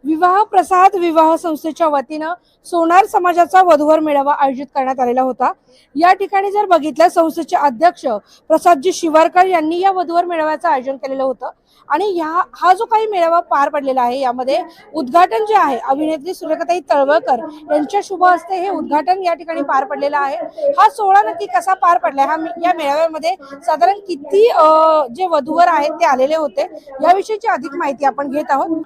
विवाह प्रसाद विवाह संस्थेच्या वतीनं सोनार समाजाचा वधूवर मेळावा आयोजित करण्यात आलेला होता। या ठिकाणी जर बघितलं संस्थेचे अध्यक्ष प्रसादजी शिवारकर यांनी या वधूवर मेळाव्याचं आयोजन केलेलं होतं आणि हा जो काही मेळावा पार पडलेला आहे यामध्ये उद्घाटन जे आहे अभिनेत्री सुरेखाताई तळवळकर यांच्या शुभ हस्ते हे उद्घाटन या ठिकाणी पार पडलेलं आहे। हा सोहळा नक्की कसा पार पडलाय, या मेळाव्यामध्ये साधारण किती जे वधूवर आहेत ते आलेले होते याविषयीची अधिक माहिती आपण घेत आहोत।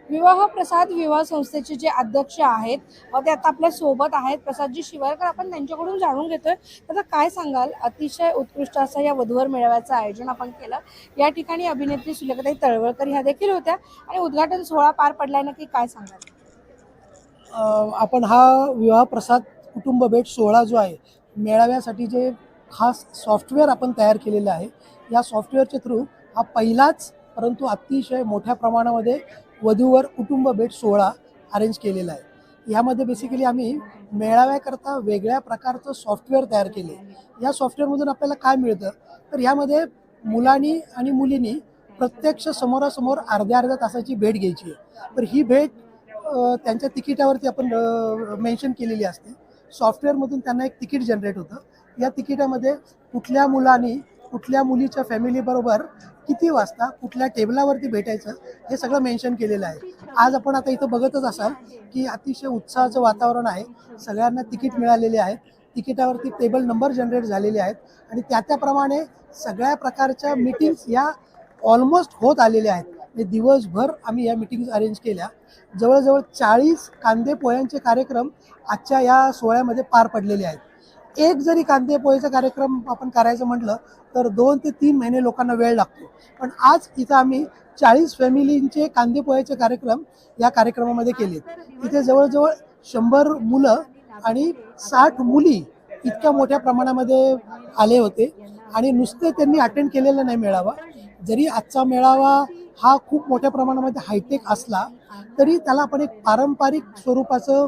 विवाह प्रसाद विवाह संस्थेचे जे अध्यक्ष आहेत ते आता आपल्या सोबत आहेत प्रसादजी शिवारकर। आपण त्यांच्याकडून जाणून घेतोय आता काय सांगाल, अतिशय उत्कृष्ट असं या वधूवर मेळाव्याचं आयोजन आपण केलं। या ठिकाणी अभिनेत्री सुरेखाताई तळवळकर ह्या देखील होत्या आणि उद्घाटन सोहळा पार पडलाय, नक्की काय सांगाल? आपण हा विवाह प्रसाद कुटुंब भेट सोहळा जो आहे मेळाव्यासाठी जे खास सॉफ्टवेअर आपण तयार केलेलं आहे, या सॉफ्टवेअरच्या थ्रू हा पहिलाच परंतु अतिशय मोठ्या प्रमाणामध्ये वधूवर कुटुंब भेट सोहळा अरेंज केलेला आहे। यामध्ये बेसिकली आम्ही मेळाव्याकरता वेगळ्या प्रकारचं सॉफ्टवेअर तयार केले। या सॉफ्टवेअरमधून आपल्याला काय मिळतं तर यामध्ये मुलांनी आणि मुलींनी प्रत्यक्ष समोरासमोर अर्ध्या तासाची भेट घ्यायची आहे। तर ही भेट त्यांच्या तिकिटावरती आपण मेन्शन केलेली असते। सॉफ्टवेअरमधून त्यांना एक तिकीट जनरेट होतं। या तिकिटामध्ये कुठल्या मुलांनी कुठल्या मुलीच्या फॅमिलीबरोबर किती वाजता कुठल्या टेबलावरती भेटायचं हे सगळं मेन्शन केलेलं आहे। आज आपण आता इथं बघतच असाल की अतिशय उत्साहाचं वातावरण आहे। सगळ्यांना तिकीट मिळालेले आहेत, तिकिटावरती टेबल नंबर जनरेट झालेले आहेत आणि त्याप्रमाणे सगळ्या प्रकारच्या मीटिंग्स या ऑलमोस्ट होत आलेल्या आहेत। दिवसभर आम्ही या मीटिंग्स अरेंज केल्या। जवळजवळ 40 कांदे पोह्यांचे कार्यक्रम आजच्या या सोहळ्यामध्ये पार पडलेले आहेत। एक जरी कांदे पोहेचा कार्यक्रम आपण करायचं म्हटलं तर 2 ते 3 महिने लोकांना वेळ लागतो, पण आज इथं आम्ही 40 फॅमिलींचे कांदे पोह्याचे कार्यक्रम या कार्यक्रमामध्ये केलेत। इथे जवळजवळ 100 मुलं आणि 60 मुली इतक्या मोठ्या प्रमाणामध्ये आले होते आणि नुसते त्यांनी अटेंड केलेला नाही मेळावा। जरी आजचा मेळावा हा खूप मोठ्या प्रमाणामध्ये हायटेक असला तरी त्याला आपण एक पारंपरिक स्वरूपाचं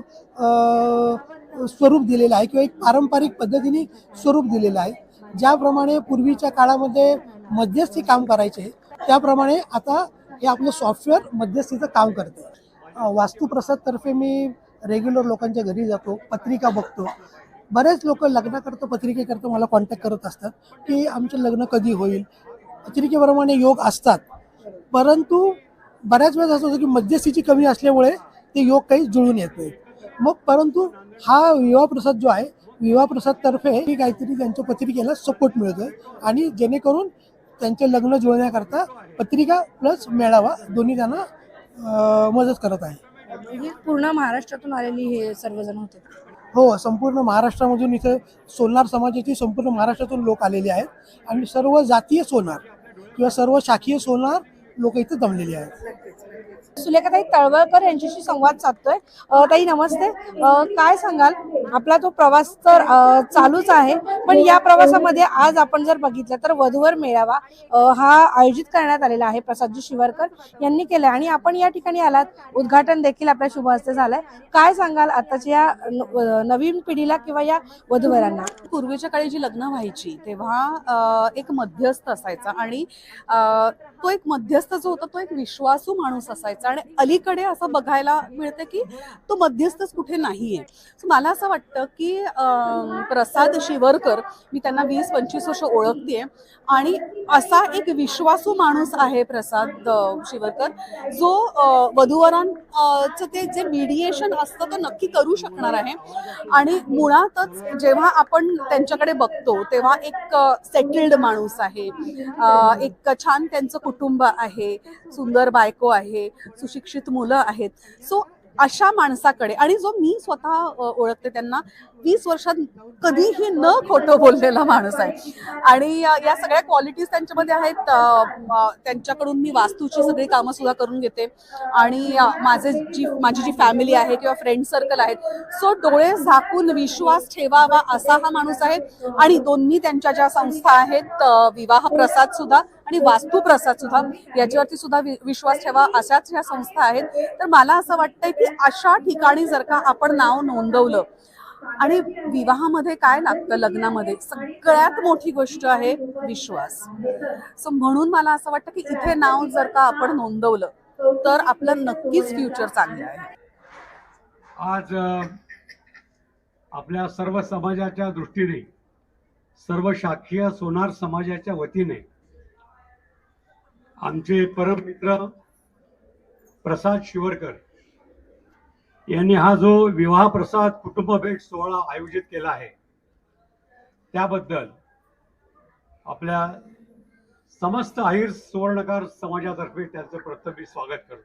स्वरूप दिलेलं आहे किंवा एक पारंपरिक पद्धतीने स्वरूप दिलेलं आहे। ज्याप्रमाणे पूर्वीच्या काळामध्ये मध्यस्थी काम करायचे त्याप्रमाणे आता हे आपलं सॉफ्टवेअर मध्यस्थीचं काम करते। वास्तुप्रसादतर्फे मी रेग्युलर लोकांच्या घरी जातो, पत्रिका बघतो। बरेच लोक लग्नाकरता पत्रिकेकरता मला कॉन्टॅक्ट करत असतात की आमचं लग्न कधी होईल। पत्रिकेप्रमाणे योग असतात, परंतु बऱ्याच वेळेस असं होतं की मध्यस्थीची कमी असल्यामुळे ते योग काही जुळून येत नाहीत। मग परंतु हा विवाह प्रसाद जो आहे विवाह प्रसादतर्फे काहीतरी त्यांच्या पत्रिकेला सपोर्ट मिळतोय आणि जेणेकरून त्यांचे लग्न जुळण्याकरता पत्रिका प्लस मेळावा दोन्ही त्यांना मदत करत आहे। पूर्ण महाराष्ट्रातून आलेली हे सर्वजण होते? हो, संपूर्ण महाराष्ट्रामधून इथे सोनार समाजाची संपूर्ण महाराष्ट्रातून लोक आलेले आहेत आणि सर्व जातीय सोनार किंवा सर्व शाखीय सोनार लोक इथे जमलेले आहेत। सुलेखाताई तळवळकर यांच्याशी संवाद साधतोय। ताई नमस्ते, काय सांगाल? आपला तो प्रवास तर चालूच आहे, पण या प्रवासामध्ये आज आपण जर बघितलं तर वधूवर मेळावा हा आयोजित करण्यात आलेला आहे, प्रसादजी शिवारकर यांनी केलाय आणि आपण या ठिकाणी आलात, उद्घाटन देखील आपल्या शुभ हस्ते झालंय। काय सांगाल आताच्या या नवीन पिढीला किंवा या वधूवरांना? पूर्वीच्या काळी जी लग्न व्हायची तेव्हा एक मध्यस्थ असायचा आणि तो एक मध्यस्थ जो होता तो एक विश्वासू माणूस असायचा आणि अलीकडे असं बघायला मिळतं की तो मध्यस्थच कुठे नाहीये। मला असं वाटतं की प्रसाद शिवरकर, मी त्यांना 20-25 वर्ष ओळखतेय आणि असा एक विश्वासू माणूस आहे प्रसाद शिवरकर, जो वधूवरांचं ते जे मीडिएशन असतं ते नक्की करू शकणार आहे। आणि मुळातच जेव्हा आपण त्यांच्याकडे बघतो तेव्हा एक सेटल्ड माणूस आहे, एक छान त्यांचं कुटुंब आहे, सुंदर बायको आहे, सुशिक्षित मुलं आहेत। सो अशा माणसाकडे, आणि जो मी स्वतः ओळखते त्यांना 20 वर्षात कधीही न खोटं बोललेला माणूस आहे आणि या सगळ्या क्वालिटीज त्यांच्यामध्ये आहेत। त्यांच्याकडून मी वास्तूची सगळी कामं सुद्धा करून घेते आणि माझी जी फॅमिली आहे किंवा फ्रेंड सर्कल आहेत, सो डोळे झाकून विश्वास ठेवावा असा हा माणूस आहे। आणि दोन्ही त्यांच्या ज्या संस्था आहेत, विवाह प्रसाद सुद्धा आणि वास्तू प्रसाद सुद्धा, याच्यावरती सुद्धा विश्वास ठेवा अशाच ह्या संस्था आहेत। तर मला असं वाटतंय की अशा ठिकाणी जर का आपण नाव नोंदवलं, आणि विवाहामध्ये काय लागतं, लग्नामध्ये सगळ्यात मोठी गोष्ट आहे विश्वास। सो म्हणून मला असं वाटतं की इथे नाव जर का आपण नोंदवलं तर आपलं नक्कीच फ्युचर चांगलं आहे. आज आपल्या सर्व समाजाच्या दृष्टीने, सर्व शाखीय सोनार समाजाच्या वतीने आमचे परममित्र प्रसाद शिवरकर यांनी हा जो विवाह प्रसाद कुटुंब भेट सोहळा आयोजित केला आहे त्याबद्दल आपल्या समस्त अहिर सुवर्णकार समाजातर्फे त्याचं प्रथम मी स्वागत करतो.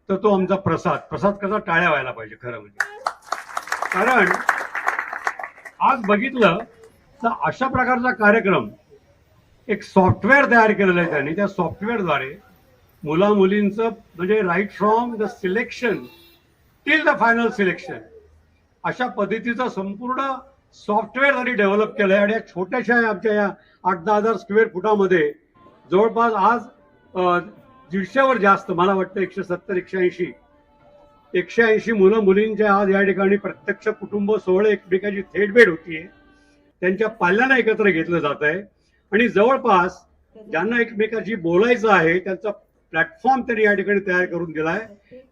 तर तो आमचा प्रसाद कसा टाळ्या व्हायला पाहिजे खरं म्हणजे. कारण आज बघितलं तर अशा प्रकारचा कार्यक्रम, एक सॉफ्टवेअर तयार केलेलं आहे त्यांनी. त्या सॉफ्टवेअरद्वारे मुला मुलींचं म्हणजे right from the selection till the final selection अशा पद्धतीचं संपूर्ण सॉफ्टवेअर त्यांनी डेव्हलप केलं आहे. आणि या छोट्याशा आमच्या या 8-10,000 स्क्वेअर फुटामध्ये जवळपास आज 150वर जास्त, मला वाटतं 170-180 मुलं मुलींच्या आज या ठिकाणी प्रत्यक्ष कुटुंब सोहळे एकमेकाची थेट भेट होतीये. त्यांच्या पाल्यांना एकत्र घेतलं जात आहे आणि जवळपास ज्यांना एकमेकाशी बोलायचं आहे त्यांचा प्लॅटफॉर्म त्यांनी या ठिकाणी तयार करून दिला आहे.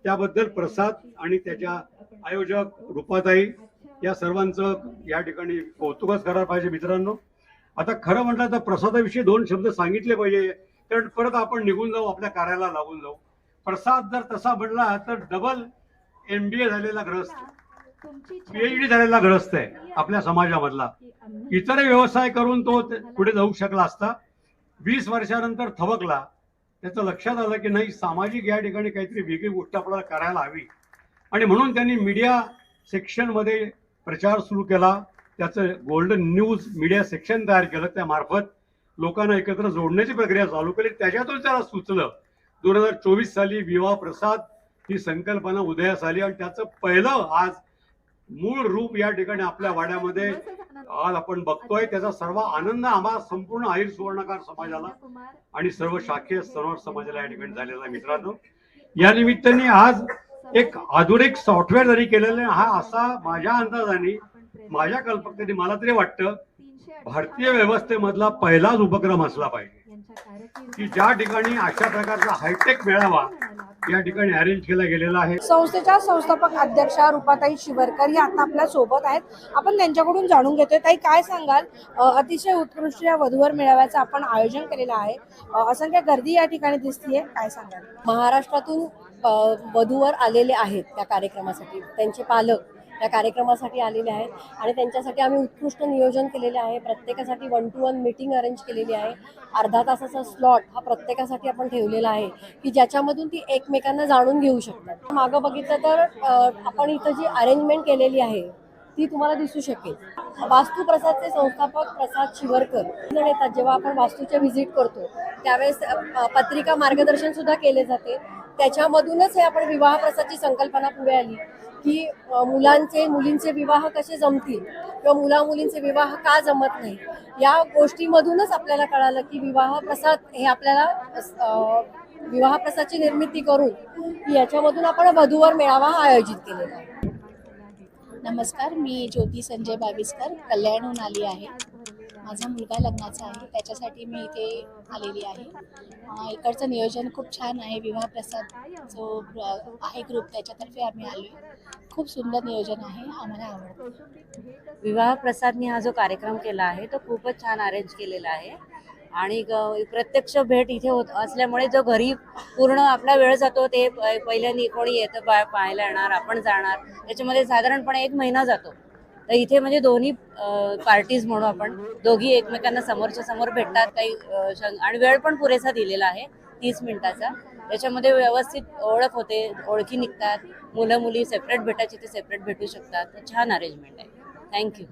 त्याबद्दल प्रसाद आणि त्याच्या आयोजक रूपाताई या सर्वांचं या ठिकाणी कौतुकच करायला पाहिजे. मित्रांनो, आता खरं म्हटलं तर प्रसादाविषयी 2 शब्द सांगितले पाहिजे, कारण परत आपण निघून जाऊ, आपल्या कार्याला लागून जाऊ. प्रसाद जर तसा म्हणला तर डबल MBA झालेला ग्रस्त, PhD झालेला ग्रस्त आहे आपल्या समाजामधला. इतर व्यवसाय करून तो पुढे जाऊ शकला असता. 20 वर्षानंतर थबकला. त्याचं लक्षात आलं की नाही, सामाजिक या ठिकाणी काहीतरी वेगळी गोष्ट आपल्याला करायला हवी. आणि म्हणून त्यांनी मीडिया सेक्शनमध्ये प्रचार सुरू केला. त्याचं गोल्डन न्यूज मीडिया सेक्शन तयार केलं. त्यामार्फत लोकांना एकत्र जोडण्याची प्रक्रिया चालू केली. त्याच्यातून त्याला सुचलं 2024 साली विवाह प्रसाद ही संकल्पना उदयास आली आणि त्याचं पहिलं आज मूळ रूप या ठिकाणी आपल्या वाड्यामध्ये आज आपण बघतोय. त्याचा सर्व आनंद आम्हाला संपूर्ण अहिर सुवर्णकार समाजाला आणि सर्व शाखीय सोनार समाजाला या ठिकाणी झालेला आहे. मित्रांनो, या निमित्ताने आज एक आधुनिक सॉफ्टवेअर जरी केलेलं आहे, हा असा माझ्या अंदाजाने, माझ्या कल्पकतेने मला तरी वाटतं भारतीय व्यवस्थेमधला पहिलाच उपक्रम असला पाहिजे की ज्या ठिकाणी अशा प्रकारचा हायटेक मेळावा या ठिकाणी अरेंज केला गेलेला आहे. संस्थेच्या संस्थापक अध्यक्षा रूपाताई शिवरकर या आता आपल्या सोबत आहेत. आपण त्यांच्याकडून जाणून घेतोय. ताई, काय सांगाल, अतिशय उत्कृष्ट या वधूवर मेळाव्याचं आपण आयोजन केलेलं आहे, असंख्य गर्दी या ठिकाणी दिसतीये, काय सांगाल? महाराष्ट्रातून वधूवर आलेले आहेत त्या कार्यक्रमासाठी, त्यांचे पालक त्या कार्यक्रमासाठी आलेले आहेत आणि त्यांच्यासाठी आम्ही उत्कृष्ट नियोजन केलेले आहे. प्रत्येकासाठी 1-to-1 मीटिंग अरेंज केलेली आहे. अर्धा तासाचा स्लॉट हा प्रत्येकासाठी आपण ठेवलेला आहे की ज्याच्यामधून ती एकमेकांना जाणून घेऊ शकतात. मागं बघितलं तर आपण इथं जी अरेंजमेंट केलेली आहे ती तुम्हाला दिसू शकेल. वास्तू प्रसादचे संस्थापक प्रसाद शिवरकर जण येतात. जेव्हा आपण वास्तूचे व्हिजिट करतो त्यावेळेस पत्रिका मार्गदर्शन सुद्धा केले जाते. त्याच्यामधूनच हे आपण विवाह प्रसादची संकल्पना पुढे आली की मुलींचे विवाह कसे जमतील किंवा मुलींचे विवाह का जमत नाही, या गोष्टीमधूनच आपल्याला कळालं की विवाह प्रसाद हे आपल्याला विवाह प्रसादची निर्मिती करून याच्यामधून आपण वधूवर मेळावा आयोजित केलेला आहे. नमस्कार, मी ज्योती संजय बाविस्कर कल्याणहून आली आहे. माझा मुलगा लग्नाचा आहे, त्याच्यासाठी मी इथे आलेली आहे. इकडचं नियोजन खूप छान आहे. विवाह प्रसाद जो आहे ग्रुप त्याच्यातर्फे आम्ही आलो आहे. खूप सुंदर नियोजन आहे, आम्हाला आवडतं. विवाह प्रसादने हा जो कार्यक्रम केला आहे तो खूपच छान अरेंज केलेला आहे आणि प्रत्यक्ष भेट इथे होत असल्यामुळे जो घरी पूर्ण आपला वेळ जातो ते पहिल्यांदा कोणी येतं पाहायला येणार, आपण जाणार, त्याच्यामध्ये साधारणपणे 1 महिना जातो. तर इथे म्हणजे दोन्ही पार्टीज म्हणून आपण दोघी एकमेकांना समोरच्या समोर भेटतात. काही आणि वेळ पण पुरेसा दिलेला आहे 30 मिनिटाचा. त्याच्यामध्ये व्यवस्थित ओळख होते, ओळखी निघतात. मुलं मुली सेपरेट भेटायचे ते सेपरेट भेटू शकतात. छान अरेंजमेंट आहे. थँक्यू.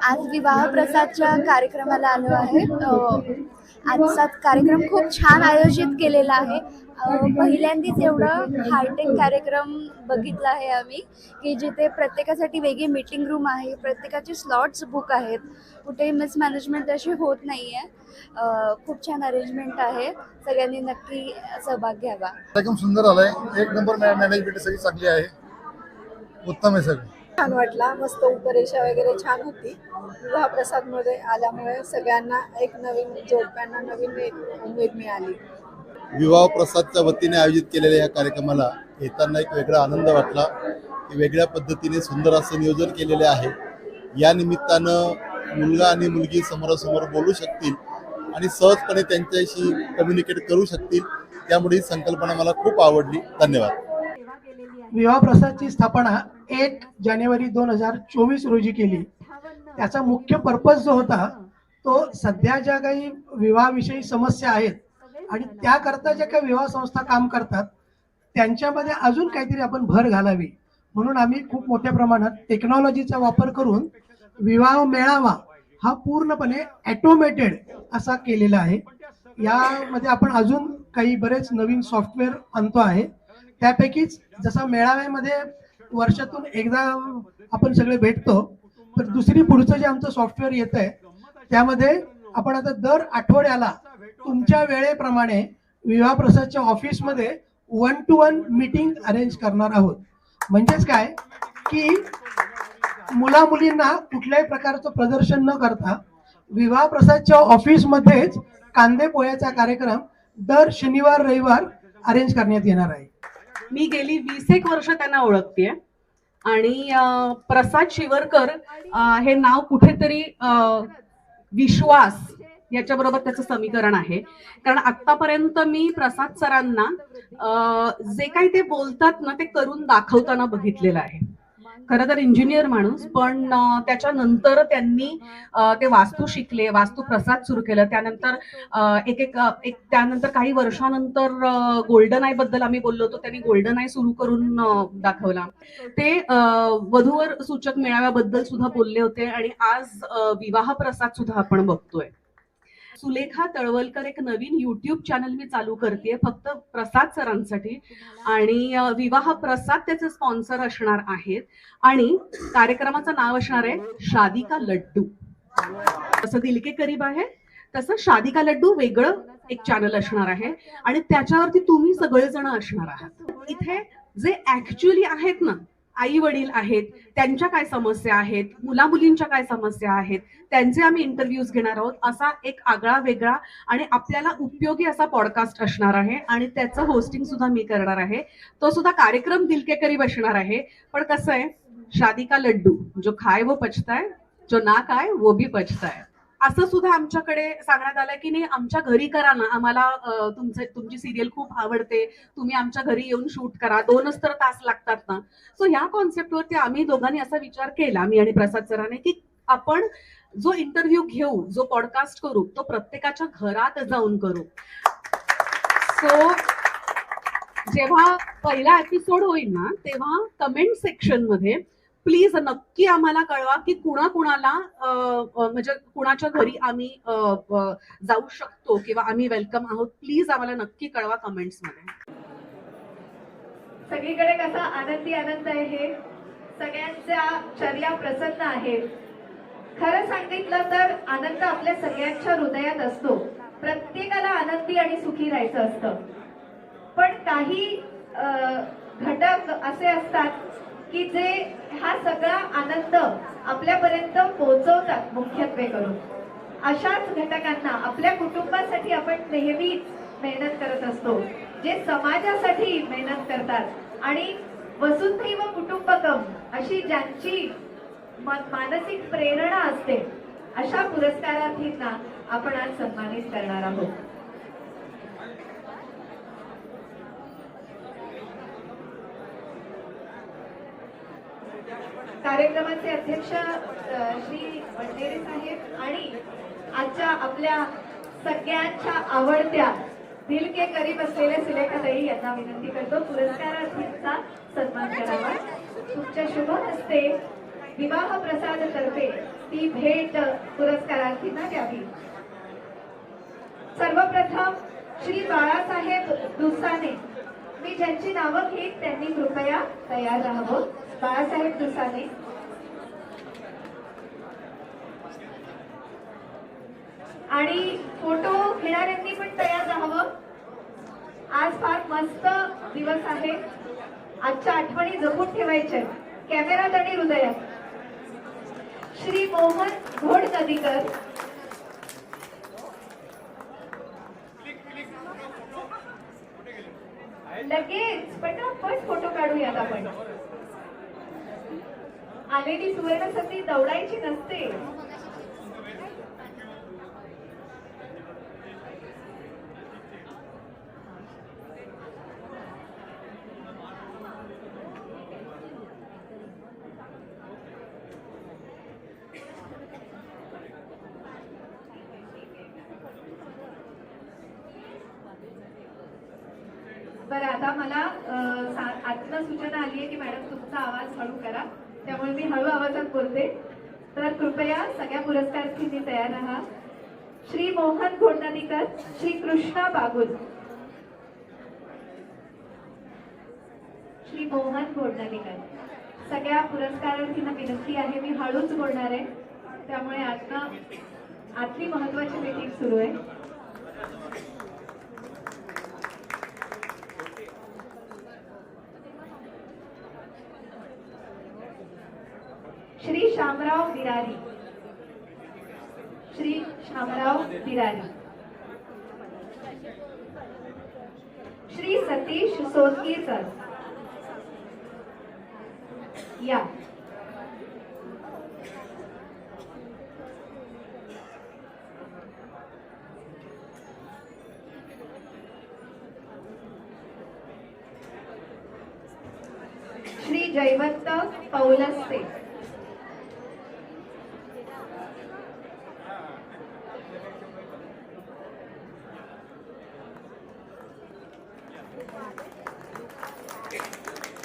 आज विवाह प्रसादच्या कार्यक्रमाला आलो आहे. आजचा कार्यक्रम खूप छान आयोजित केलेला आहे. पहिल्यांदाच एवढं हायटेक कार्यक्रम बघितला आहे आम्ही की जिथे प्रत्येकासाठी वेगळी मीटिंग रूम आहे, प्रत्येकाचे स्लॉट्स बुक आहेत, कुठेही मिसमॅनेजमेंट अशी होत नाही आहे. खूप छान अरेंजमेंट आहे. सगळ्यांनी नक्की सहभाग घ्यावा. कार्यक्रम सुंदर आलाय. 1 नंबर मॅनेजमेंट सगळी चांगली आहे, उत्तम आहे सगळं. छान वाटला, मस्त उपरेषा वगैरे छान होती. विवाह प्रसाद मध्ये आल्यामुळे सगळ्यांना एक नवीन जोडप्यांना नवीन एक उमेद मिळाली. विवाह प्रसादच्या वतीने आयोजित केलेल्या या कार्यक्रमाला येताना एक वेगळा आनंद वाटला की वेगळ्या पद्धतीने सुंदर असं नियोजन केलेले आहे. या निमित्तानं मुलगा आणि मुलगी समोरासमोर बोलू शकतील आणि सहजपणे त्यांच्याशी कम्युनिकेट करू शकतील. त्यामुळे ही संकल्पना मला खूप आवडली. धन्यवाद. विवाह प्रसादची स्थापना 1 जानेवारी 2024 रोजी केली. त्याचा मुख्य पर्पज जो होता तो सध्या ज्या काही विवाहाविषयी समस्या आहेत आणि त्याकरता ज्या काही विवाह संस्था काम करतात त्यांच्यामध्ये अजून काहीतरी आपण भर घालावी म्हणून आम्ही खूप मोठ्या प्रमाणात टेक्नॉलॉजीचा वापर करून विवाह मेळावा हा पूर्णपणे ऑटोमेटेड असा केलेला आहे. यामध्ये आपण अजून काही बरेच नवीन सॉफ्टवेअर आणतो आहे. त्यापैकीच जसा मेळाव्यामध्ये वर्षातून एकदा आपण सगळे भेटतो तर दुसरी पुढचं जे आमचं सॉफ्टवेअर येत आहे त्यामध्ये आपण आता दर आठवड्याला तुमच्या वेळेप्रमाणे विवाह प्रसादच्या ऑफिसमध्ये 1-to-1 मीटिंग अरेंज करणार आहोत. म्हणजेच काय की मुला मुलींना कुठल्याही प्रकारचं प्रदर्शन न करता विवाह प्रसादच्या ऑफिसमध्येच कांदे पोह्याचा कार्यक्रम दर शनिवार रविवार अरेंज करण्यात येणार आहे. मी गेली 20 वर्ष त्यांना ओळखतेय आणि प्रसाद शिवरकर हे नाव कुठेतरी विश्वास याच्याबरोबर त्याचं समीकरण आहे. कारण आतापर्यंत मी प्रसाद सरांना जे काही ते बोलतात ना ते करून दाखवताना बघितलेलं आहे. खरं तर इंजिनियर माणूस पण त्याच्यानंतर त्यांनी ते वास्तू शिकले, वास्तू प्रसाद सुरू केलं. त्यानंतर त्यानंतर काही वर्षानंतर गोल्डन आय बद्दल आम्ही बोललो होतो, त्यांनी गोल्डन आय सुरू करून दाखवला. ते वधूवर सूचक मेळाव्याबद्दल सुद्धा बोलले होते आणि आज विवाह प्रसाद सुद्धा आपण बघतोय. सुलेखा तळवलकर एक नवीन YouTube चॅनल मी चालू करते फक्त प्रसाद सरांसाठी आणि विवाह प्रसाद त्याचे स्पॉन्सर असणार आहेत आणि कार्यक्रमाचं नाव असणार आहे शादी का लड्डू. जसं दिल के करीब आहे तसं शादी का लड्डू वेगळं एक चॅनल असणार आहे आणि त्याच्यावरती तुम्ही सगळेजण असणार आहात. इथे जे ऍक्च्युअली आहेत ना आई वडील आहेत त्यांच्या काय समस्या आहेत, मुला मुलींच्या काय समस्या आहेत त्यांचे आम्ही इंटरव्ह्यूज घेणार आहोत. असा एक आगळा वेगळा आणि आपल्याला उपयोगी असा पॉडकास्ट असणार आहे आणि त्याचं होस्टिंग सुद्धा मी करणार आहे. तो सुद्धा कार्यक्रम दिल के करीब असणार आहे. पण कसं आहे शादी का लड्डू जो खाय वो पचताय, जो ना खाय वो भी पचताय असं सुद्धा आमच्याकडे सांगण्यात आलं की नाही आमच्या घरी करा ना, आम्हाला तुमची सिरियल खूप आवडते, तुम्ही आमच्या घरी येऊन शूट करा, 2च तर तास लागतात ना. सो ह्या कॉन्सेप्टवरती आम्ही दोघांनी असा विचार केला, मी आणि प्रसाद सरांनी, की आपण जो इंटरव्ह्यू घेऊ, जो पॉडकास्ट करू तो प्रत्येकाच्या घरात जाऊन करू. सो जेव्हा पहिला एपिसोड होईल ना तेव्हा कमेंट सेक्शन मध्ये प्लीज नक्की आम्हाला कळवा की कुणाला म्हणजे कुणाच्या घरी आम्ही जाऊ शकतो किंवा आम्ही वेलकम आहोत. प्लीज आम्हाला नक्की कळवा कमेंट्स मध्ये. सगळीकडे कसा आनंदी आनंद आहे, सगळ्यांच्या चर्या प्रसन्न आहेत. खरं सांगितलं तर आनंद आपल्या सगळ्यांच्या हृदयात असतो. प्रत्येकाला आनंदी आणि सुखी राहायचं असतं. पण काही घटक असे असतात की जे हा सगळा आनंद आपल्यापर्यंत पोहोचवतात मुख्यत्वे करून. अशाच घटकांना आपल्या कुटुंबासाठी आपण नेहमीच मेहनत करत असतो, जे समाजासाठी मेहनत करतात आणि वसुधैव कुटुंबकम अशी ज्यांची मानसिक प्रेरणा असते अशा पुरस्कारार्थींना आपण आज सन्मानित करणार आहोत. कार्यक्रमाचे अध्यक्ष श्री वंडेरे साहेब आणि आजच्या आपल्या सगळ्यांच्या आवडत्या दिल के करीब असलेल्या सुलेखाताई यांना विनंती करतो पुरस्कारार्थींचा सन्मान करावा. तुमच्या शुभ हस्ते विवाह प्रसाद तर्फे ती भेट पुरस्कारार्थींना द्यावी. सर्वप्रथम श्री बाळासाहेब दुसाने, मी ज्यांची नावं घेईन त्यांनी कृपया तयार राहावं. बाळासाहेब दुसाने, आणि फोटो घेणाऱ्यांनी पण तयार राहावं. आज फार मस्त दिवस आहे, आजच्या आठवणी जपून ठेवायच्या कॅमेरात आणि हृदयात. श्री मोहन घोडनदीकर, लगेच पटापट फोटो काढूयात आपण. आलेली सुवर्ण संधी दौडायची नसते. बरं, आता मला आत्म सूचना आली आहे की मॅडम तुमचा आवाज हळू करा, त्यामुळे मी हळू आवाजात बोलते. तर कृपया सगळ्या पुरस्कारार्थींनी तयार राहा. श्री मोहन घोडनानीकर, श्री कृष्णा बागुल. श्री मोहन घोडनानीकर. सगळ्या पुरस्कारार्थींना विनंती आहे, मी हळूच बोलणार आहे, त्यामुळे आतली महत्वाची मीटिंग सुरू आहे. श्री शामराव बिरारी. श्री शामराव बिरारी. श्री सतीश सोनकीरकर या. श्री जयवंत पौलस्ते.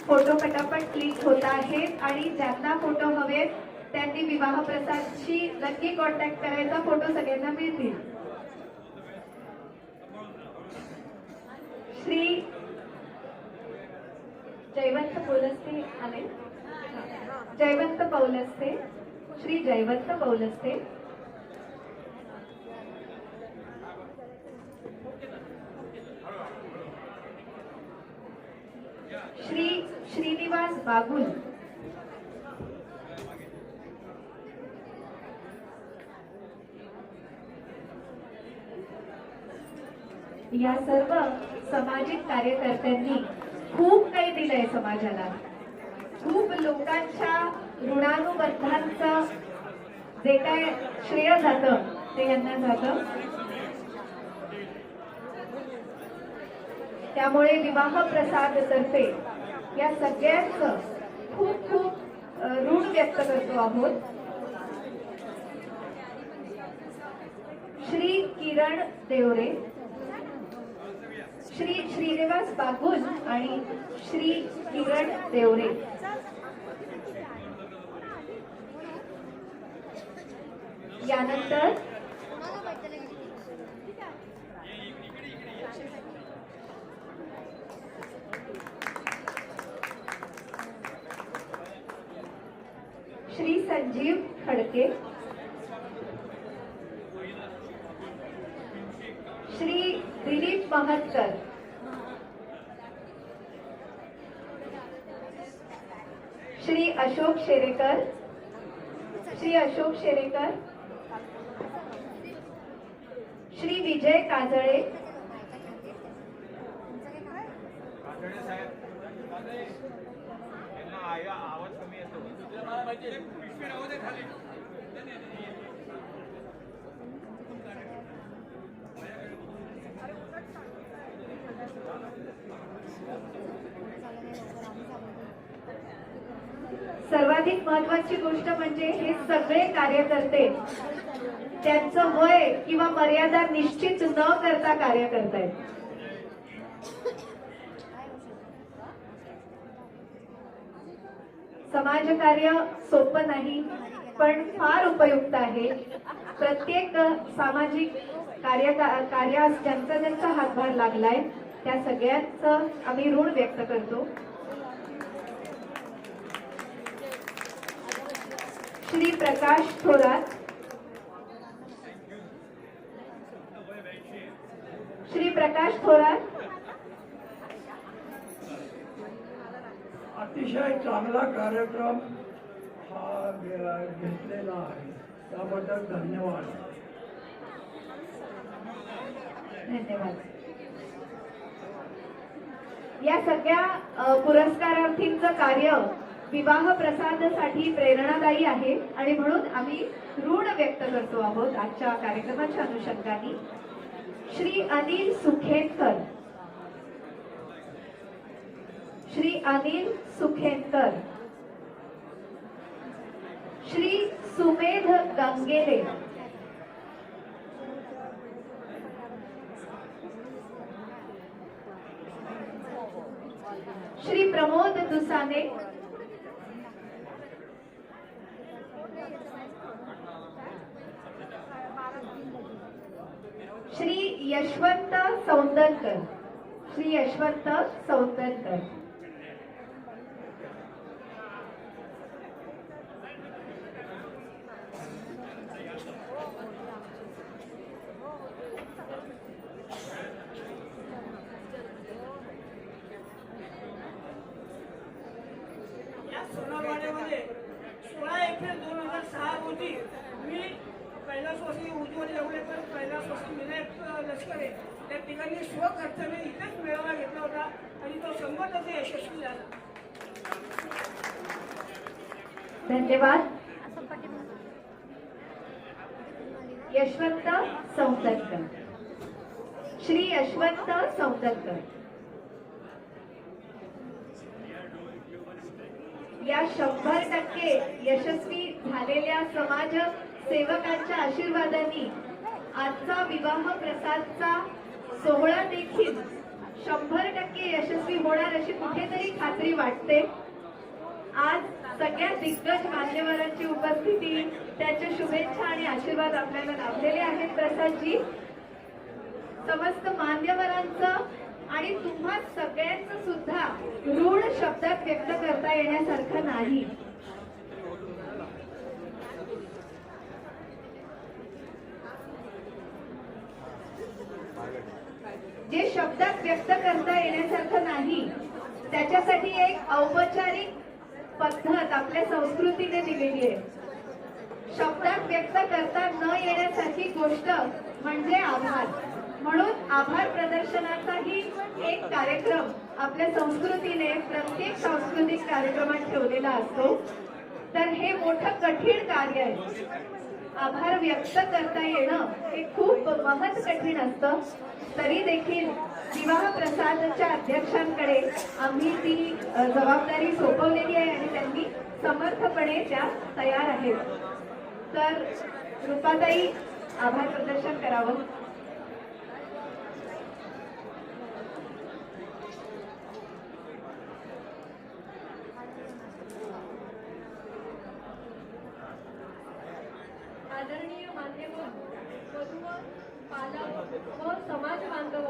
फोटो पटापट क्लिक होत आहेत आणि ज्यांना फोटो हवेत त्यांनी विवाह प्रसादशी नक्की कॉन्टॅक्ट करायचा. फोटो सगळ्यांना मिळतील. श्री जयवंत पौलस्ते आले. जयवंत पौलस्ते. श्री जयवंत पौलस्ते. श्री श्रीनिवास बागुल. या सर्व सामाजिक कार्यकर्त्यांनी खूप काही दिलंय समाजाला. खूप लोकांच्या ऋणानुबंधांचं जे काय श्रेय जातं ते यांना जातं. त्यामुळे विवाह प्रसाद तर्फे या सगळ्यांचं खूप खूप ऋण व्यक्त करतो आहोत. श्री किरण देवरे. श्री श्रीनिवास बागुल आणि श्री किरण देवरे. यानंतर श्री संजीव खडके. श्री दिलीप महत्कर. श्री अशोक शेरेकर. श्री अशोक शेरेकर. श्री विजय काजळे. सर्वाधिक महत्वाची गोष्ट म्हणजे हे सगळे कार्यकर्ते त्यांचं वय किंवा मर्यादा निश्चित न करता कार्य करतायत. समाजकार्य सोपं नाही, पण फार उपयुक्त आहे. प्रत्येक सामाजिक कार्यास ज्यांचा ज्यांचा हातभार लागलाय त्या सगळ्यांचं आम्ही ऋण व्यक्त करतो. श्री प्रकाश थोरात. श्री प्रकाश थोरात. अतिशय चांगला कार्यक्रम हा घेतलेला आहे, त्याबद्दल धन्यवाद. धन्यवाद. या सगळ्या पुरस्कारार्थींचं कार्य विवाह प्रसादासाठी प्रेरणादायी आहे आणि म्हणून आम्ही ऋण व्यक्त करतो आहोत आजच्या कार्यक्रमाच्या अनुषंगाने. श्री अनिल सुखेनकर, श्री अनिल सुखेनकर, श्री सुमेध गंगेले, श्री प्रमोद दुसाने, श्री यशवंत सौंदरकर, श्री यशवंत सौंदरकर, सोनारवाड्यामध्ये 16 एप्रिल 2006 रोजी मी कैलासवासी उज्ज्वल येवलेकर, कैलासवासी विनायक लष्करे या ठिकाणी स्वखर्चाने इथेच मेळावा घेतला होता आणि तो 100% यशस्वी झाला. धन्यवाद. यशवंत सौंदरकर, श्री यशवंत सौंदरकर. या 100% यशस्वी झालेल्या समाज सेवकांच्या आशीर्वादाने आजचा विवाह प्रसादचा सोहळा देखील 100% यशस्वी होणार अशी कुठेतरी खात्री वाटते. आज सगळ्या दिग्गज मान्यवरांची उपस्थिती, त्यांच्या शुभेच्छा आणि आशीर्वाद आपल्याला लाभलेले आहेत. प्रसादजी, समस्त मान्यवरांचं आणि तुम्हा सगळ्यांचं सुद्धा ऋण शब्दात व्यक्त करता येण्यासारखं नाही. जे शब्दात व्यक्त करता येण्यासारखं नाही त्याच्यासाठी एक औपचारिक पद्धत आपल्या संस्कृतीने दिलेली आहे. शब्दात व्यक्त करता न येण्यासारखी गोष्ट म्हणजे आभार. म्हणून आभार प्रदर्शनाचाही एक कार्यक्रम आपल्या संस्कृतीने प्रत्येक सांस्कृतिक कार्यक्रमात ठेवलेला असतो. तर हे मोठं कठीण कार्य आहे. आभार व्यक्त करता येणं हे खूप महत् कठीण असतं. तरी देखील विवाह प्रसादच्या अध्यक्षांकडे आम्ही ती जबाबदारी सोपवलेली आहे आणि त्यांनी समर्थपणे त्या तयार आहेत. तर रूपाताई, आभार प्रदर्शन करावं. आदरणीय मान्यवर, वधूवर, पालक व समाज बांधव,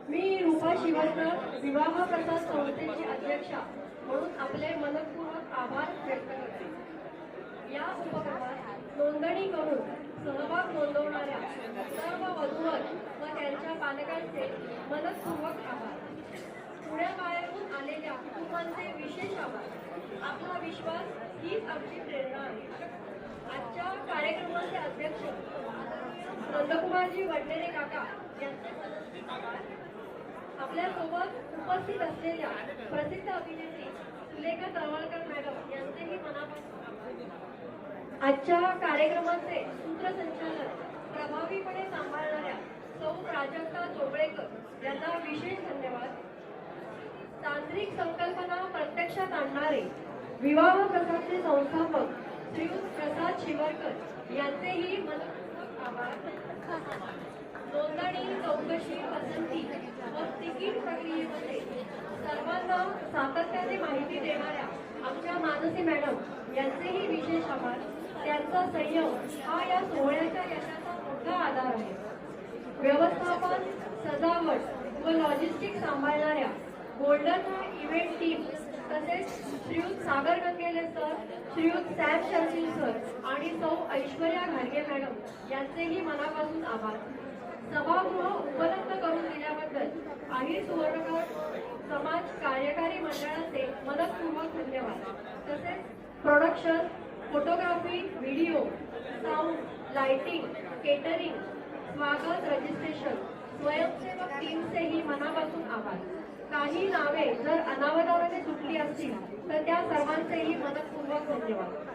मी रूपा शिवरकर, विवाह प्रसाद संस्थेची अध्यक्षा म्हणून आपले मनपूर्वक आभार व्यक्त करते. या उपक्रमात नोंदणी करून सहभाग नोंदवणाऱ्या सर्व वधूवर व त्यांच्या पालकांचे मनपूर्वक आभार. पुण्याबाहेरून आलेल्या कुटुंबांचे विशेष आभार. आपला विश्वास हीच आमची प्रेरणा आहे. आजच्या कार्यक्रमाचे अध्यक्ष नंदकुमारजी वडनेरे काका यांचे आभार. आपल्यासोबत उपस्थित असलेल्या प्रसिद्ध अभिनेत्री सुलेखा तळवळकर मॅडम यांचेही मनापासून आभार. आजच्या कार्यक्रमाचे सूत्रसंचालन प्रभावीपणे सांभाळणाऱ्या सौ प्राजक्ता चोबळेकर यांना विशेष धन्यवाद. तांत्रिक संकल्पना प्रत्यक्षात आणणारे विवाह प्रसादचे संस्थापक श्रीयुत प्रसाद शिवरकर यांचेही मनपूर्वक आभार. नोंदणी, चौकशी, पसंती व तिकीट प्रक्रियेमध्ये सर्वांना सातत्याने माहिती देणाऱ्या आमच्या मानसी मॅडम यांचेही विशेष आभार. त्यांचा संयम हा या सोहळ्याच्या यशाचा मोठा आधार आहे. व्यवस्थापन, सजावट व लॉजिस्टिक सांभाळणाऱ्या गोल्डन इव्हेंट टीम तसेच श्रीयुत सागर गंगेले सर, श्रीयुत सॅम शर्जिल सर आणि सौ ऐश्वर्या घाडगे मॅडम यांचेही मनापासून आभार. सभागृह उपलब्ध करून दिल्याबद्दल आहिर सुवर्णगड समाज कार्यकारी मंडळाचे मनपूर्वक धन्यवाद. तसेच production, photography, video, sound, lighting, catering, स्वागत, रजिस्ट्रेशन स्वयंसेवक टीमचेही मनापासून आभार. काही नावे जर अनावधानाने सुटली असतील तर त्या सर्वांचेही मनपूर्वक धन्यवाद.